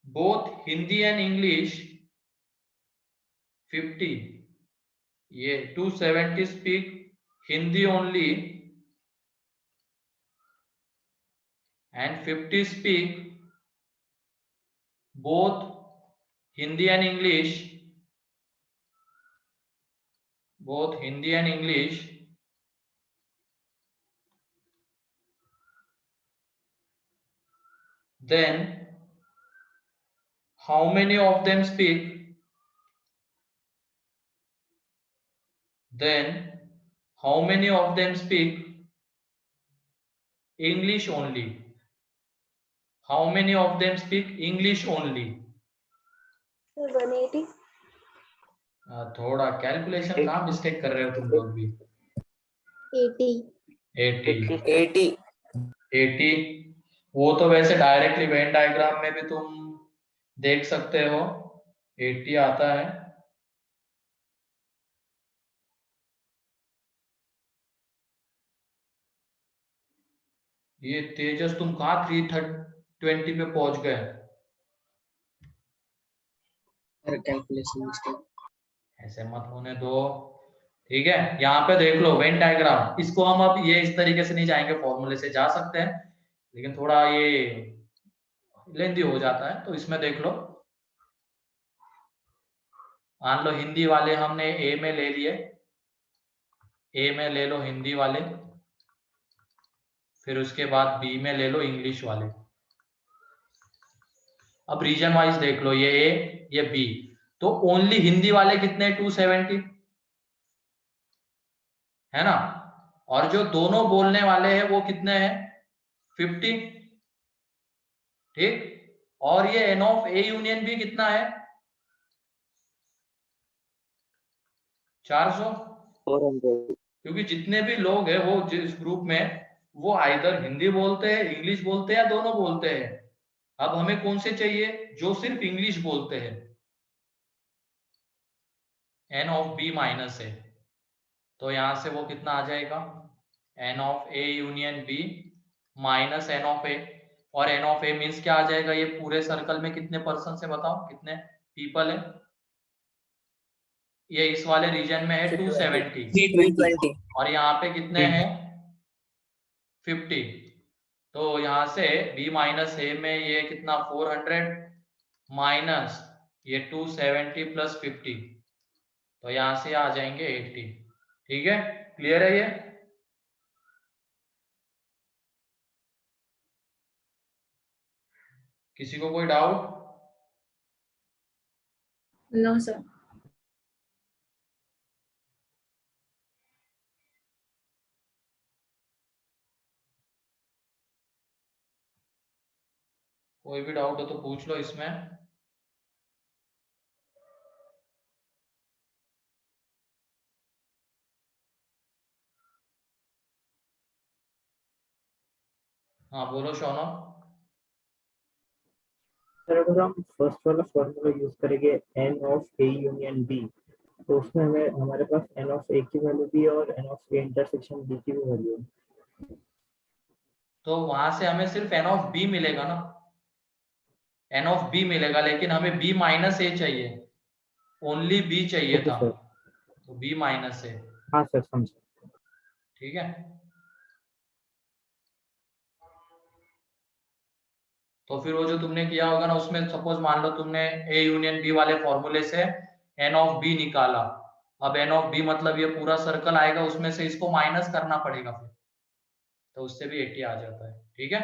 both Hindi and English, 50, ये 270 speak Hindi only and 50 speak both Hindi and English, both Hindi and English, then how many of them speak? Then how many of them speak English only? How many of them speak English only? Sir, 180. थोड़ा calculation कहाँ mistake कर रहे हो तुम लोग भी? 80. 80, 80. 80। वो तो वैसे डायरेक्टली वेन डायग्राम में भी तुम देख सकते हो, 80 आता है। ये तेजस तुम कहाँ 320 पे पहुंच गए? Sir calculation mistake. ऐसे मत होने दो, ठीक है। यहाँ पे देख लो वेन डायग्राम, इसको हम अब ये इस तरीके से नहीं जाएंगे, फॉर्मूले से जा सकते हैं लेकिन थोड़ा ये लेंदी हो जाता है, तो इसमें देख लो। मान लो हिंदी वाले हमने ए में ले लिए, ए में ले लो हिंदी वाले, फिर उसके बाद बी में ले लो इंग्लिश वाले। अब रीजन वाइज देख लो, ये ए ये बी, तो ओनली हिंदी वाले कितने 270 है ना, और जो दोनों बोलने वाले हैं वो कितने हैं 50, ठीक। और ये N of A union B कितना है 400, 400। क्योंकि जितने भी लोग हैं वो जिस ग्रुप में वो आइदर हिंदी बोलते हैं, इंग्लिश बोलते हैं या दोनों बोलते हैं। अब हमें कौन से चाहिए, जो सिर्फ इंग्लिश बोलते हैं, n of B minus A, तो यहां से वो कितना आ जाएगा n of A union B minus N of A, और एन ऑफ ए मीन्स क्या आ जाएगा, ये पूरे सर्कल में कितने पर्सन से बताओ, कितने पीपल है, ये इस वाले रीजन में है 270 320 और यहाँ पे कितने हैं 50, तो यहाँ से b माइनस ए में ये कितना 400 माइनस ये 270 प्लस 50, तो यहाँ से आ जाएंगे 80, ठीक है। क्लियर है ये? किसी को कोई डाउट? No, sir. कोई भी डाउट हो तो पूछ लो इसमें। हाँ बोलो शौनक। सर अगर हम फर्स्ट वाला फॉर्मूला यूज करेंगे n of A union B, तो उसमें हमें हमारे पास एन ऑफ ए की वैल्यू भी है और N of A intersection B की भी वैल्यू है। तो वहां से हमें सिर्फ एन ऑफ बी मिलेगा ना, एन ऑफ बी मिलेगा, लेकिन हमें बी माइनस ए चाहिए, ओनली बी चाहिए ओके था, सर। तो बी माइनस ए, हाँ सर समझा। ठीक है। तो फिर वो जो तुमने किया होगा ना, उसमें सपोज मान लो तुमने ए यूनियन बी वाले फॉर्मूले से एन ऑफ बी निकाला, अब एन ऑफ बी मतलब ये पूरा सर्कल आएगा, उसमें से इसको माइनस करना पड़ेगा फिर, तो उससे भी 80 आ जाता है, ठीक है।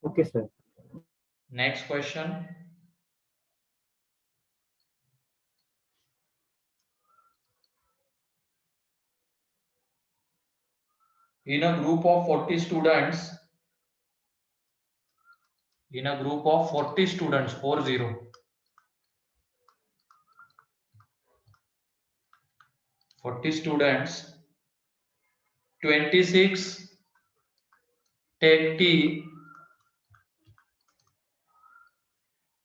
Okay sir. Next question, in a group of 40 students, in a group of 40 students 40 students, 26 take tea,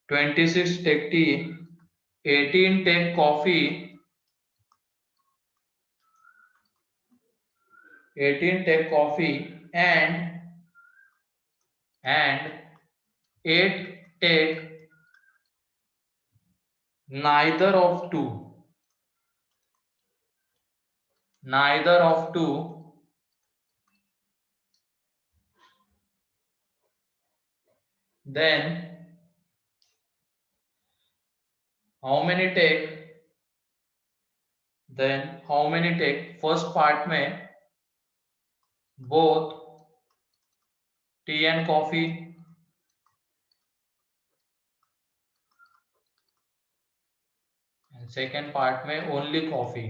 26 take tea, 18 take coffee, 18 take coffee, and 8 take neither of two, neither of two, then how many take, then how many take first part में both tea and coffee, and second part में only coffee,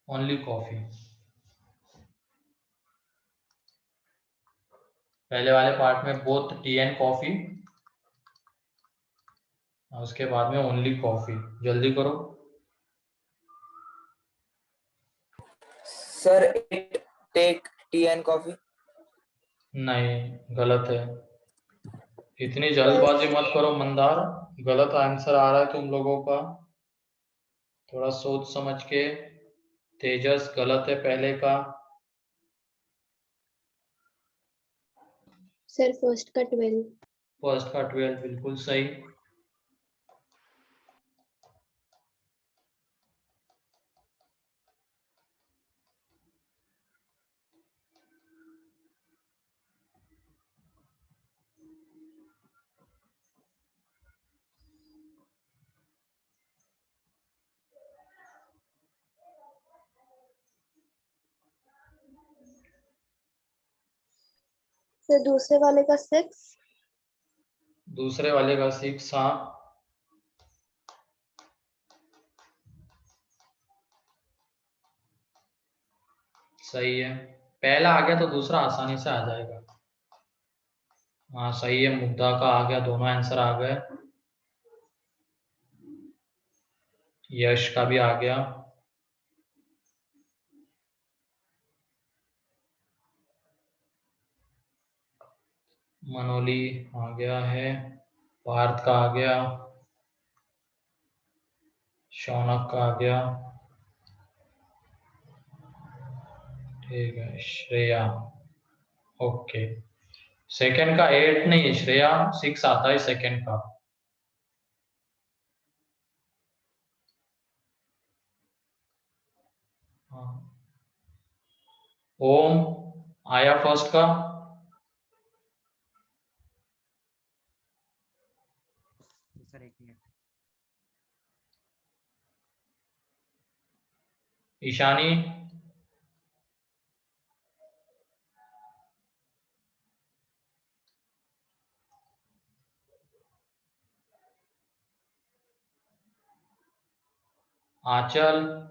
only coffee। पहले वाले part में both T and coffee, उसके बाद में only coffee. जल्दी करो sir 8 take tea and coffee. नहीं, गलत है, इतनी जल्दबाजी मत करो मंदार, गलत आंसर आ रहा है तुम लोगों का। थोड़ा सोच समझ के। तेजस गलत है पहले का। सर फर्स्ट का 12। फर्स्ट का 12 बिल्कुल सही। सर दूसरे वाले का 6। दूसरे वाले का 6, हाँ सही है। पहला आ गया तो दूसरा आसानी से आ जाएगा। हाँ सही है, मुद्दा का आ गया, दोनों आंसर आ गए। यश का भी आ गया। मनोली आ गया है। पार्थ का आ गया। शौनक का आ गया। ठीक है, श्रेया। ओके, सेकंड का 8 नहीं है श्रेया, 6 आता है सेकंड का। हाँ। ओम आया फर्स्ट का। सर एक मिनट। ईशानी। आंचल।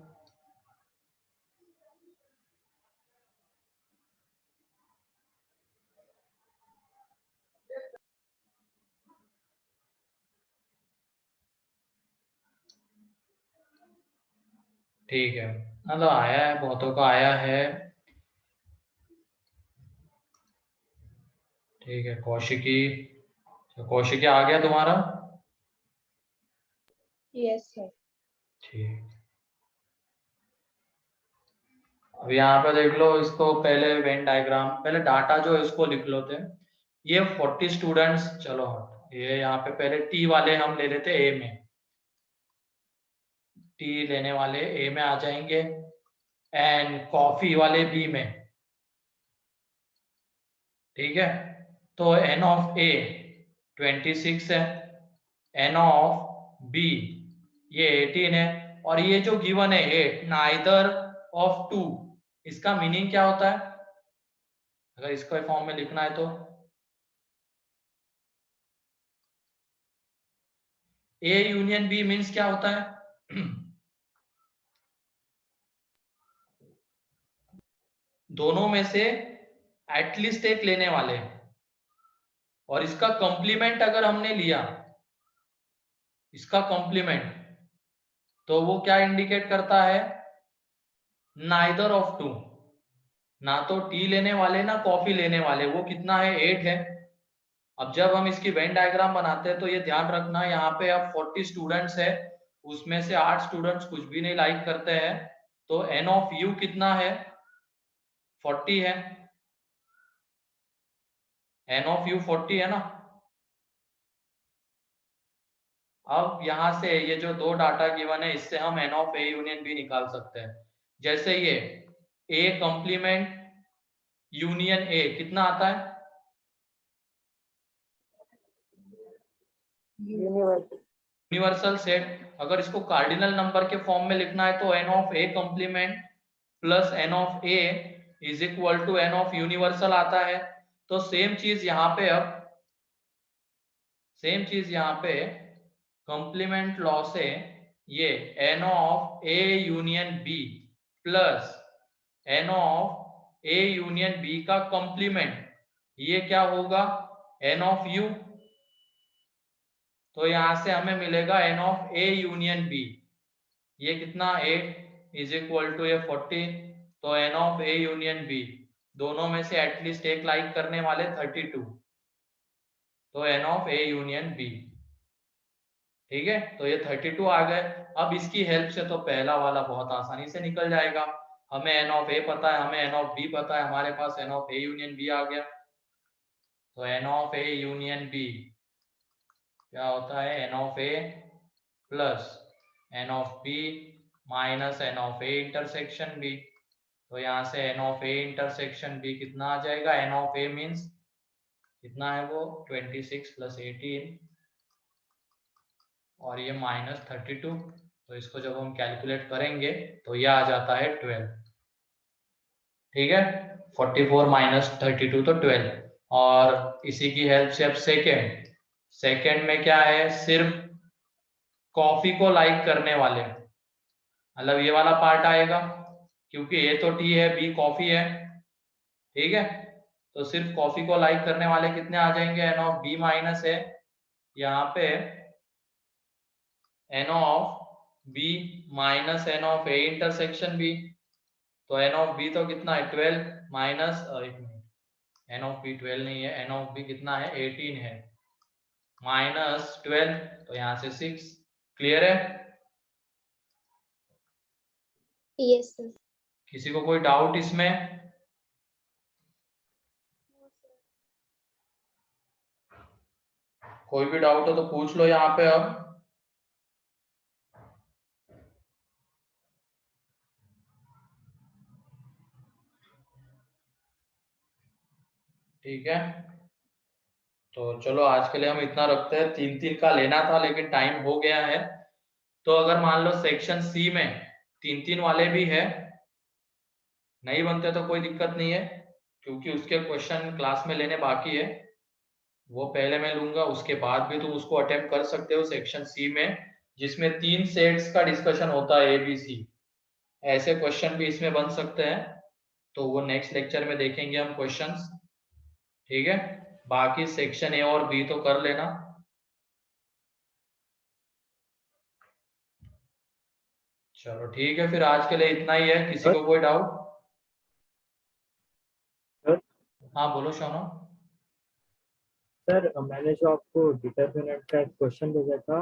ठीक है, मतलब आया है, बहुतों का आया है। ठीक है, कौशिकी। तो कौशिकी आ गया तुम्हारा। Yes sir. ठीक, अब यहाँ पे देख लो इसको, पहले वेन डायग्राम, पहले डाटा जो है इसको लिख लो थे। ये 40 स्टूडेंट्स, चलो ये यहाँ पे पहले टी वाले हम ले लेते ए में। टी लेने वाले ए में आ जाएंगे, एंड कॉफी वाले बी में। ठीक है, तो एन ऑफ ए 26 है, एन ऑफ बी ये 18 है, और ये जो गिवन है 8 नाइदर ऑफ 2, इसका मीनिंग क्या होता है अगर इसको फॉर्म में लिखना है तो? ए यूनियन बी मीन्स क्या होता है? दोनों में से एटलीस्ट एक लेने वाले हैं, और इसका कॉम्प्लीमेंट अगर हमने लिया, इसका कॉम्प्लीमेंट, तो वो क्या इंडिकेट करता है? नाइदर ऑफ 2, ना तो टी लेने वाले ना कॉफी लेने वाले। वो कितना है? 8 है। अब जब हम इसकी वेन डायग्राम बनाते हैं तो ये ध्यान रखना, यहाँ पे अब 40 स्टूडेंट्स है, उसमें से 8 स्टूडेंट्स कुछ भी नहीं लाइक करते हैं, तो एन ऑफ यू कितना है? 40 है। एन ऑफ यू 40 है ना। अब यहाँ से ये जो दो डाटा गिवन है, इससे हम n of A union B निकाल सकते हैं। जैसे ये ए कॉम्प्लीमेंट यूनियन ए कितना आता है? Universal set. अगर इसको कार्डिनल नंबर के फॉर्म में लिखना है तो N of A complement plus n of A is equal to n of universal आता है। तो सेम चीज यहाँ पे, अब सेम चीज यहाँ पे कॉम्प्लीमेंट लॉ से ये N of A union B plus n of A union B का कॉम्प्लीमेंट, ये क्या होगा? N of U. तो यहां से हमें मिलेगा n of A union B, ये कितना? 8 इज इक्वल टू ये 40। तो N of A union B, दोनों में से एटलीस्ट एक लाइक करने वाले 32, तो N of A union B. ठीक है, तो ये 32 आ गए। अब इसकी हेल्प से तो पहला वाला बहुत आसानी से निकल जाएगा। हमें n ऑफ a पता है, हमें n ऑफ b पता है, हमारे पास n of a union b आ गया। तो n of a union b क्या होता है, n of a plus n of b minus n of a intersection b। तो यहाँ से n of a intersection b कितना आ जाएगा, n ऑफ a मीन्स कितना है वो 26 प्लस 18 और ये माइनस 32। तो इसको जब हम कैलकुलेट करेंगे तो ये आ जाता है 12। ठीक है, 44 माइनस 32 तो 12। और इसी की हेल्प से अब सेकेंड में क्या है, सिर्फ कॉफी को लाइक करने वाले, मतलब ये वाला पार्ट आएगा क्योंकि ए तो टी है, बी कॉफी है। ठीक है, तो सिर्फ कॉफी को लाइक करने वाले कितने आ जाएंगे, एन ऑफ बी माइनस है यहाँ पे n of B minus N of A intersection B. तो एन ऑफ बी तो कितना है 12 माइनस, एन ऑफ बी 12 नहीं है, एन ऑफ बी कितना है 18 है, माइनस 12 तो यहाँ से 6। क्लियर है? Yes, sir. किसी को कोई डाउट इसमें? कोई भी डाउट हो तो पूछ लो यहाँ पे अब। ठीक है, तो चलो आज के लिए हम इतना रखते हैं। 3-3 का लेना था लेकिन टाइम हो गया है। तो अगर मान लो सेक्शन सी में 3-3 वाले भी है, नहीं बनते तो कोई दिक्कत नहीं है क्योंकि उसके क्वेश्चन क्लास में लेने बाकी है, वो पहले मैं लूंगा। उसके बाद भी तुम उसको अटेम्प्ट कर सकते हो सेक्शन सी में, जिसमें 3 सेट्स का डिस्कशन होता है ABC। ऐसे क्वेश्चन भी इसमें बन सकते हैं, तो वो नेक्स्ट लेक्चर में देखेंगे हम क्वेश्चंस। ठीक है, बाकी सेक्शन ए और बी तो कर लेना। चलो ठीक है, फिर आज के लिए इतना ही है। किसी को कोई डाउट? हाँ बोलो शौनो। सर मैंने जो आपको डिटरमिनेंट का एक क्वेश्चन भेजा था,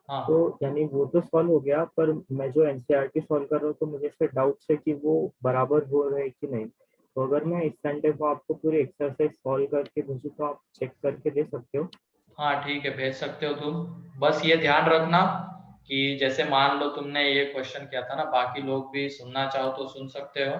हाँ तो यानी वो तो सॉल्व हो गया, पर मैं जो एनसीईआरटी सॉल्व कर रहा हूँ तो मुझे इससे डाउट है कि वो बराबर हो रहे हैं कि नहीं। तो अगर मैं इस संडे को आपको पूरी एक्सरसाइज सॉल्व करके भेजूँ तो आप चेक करके दे सकते हो? हाँ ठीक है, भेज सकते हो तुम। बस ये ध्यान रखना कि जैसे मान लो तुमने ये क्वेश्चन किया था ना, बाकी लोग भी सुनना चाहो तो सुन सकते हो।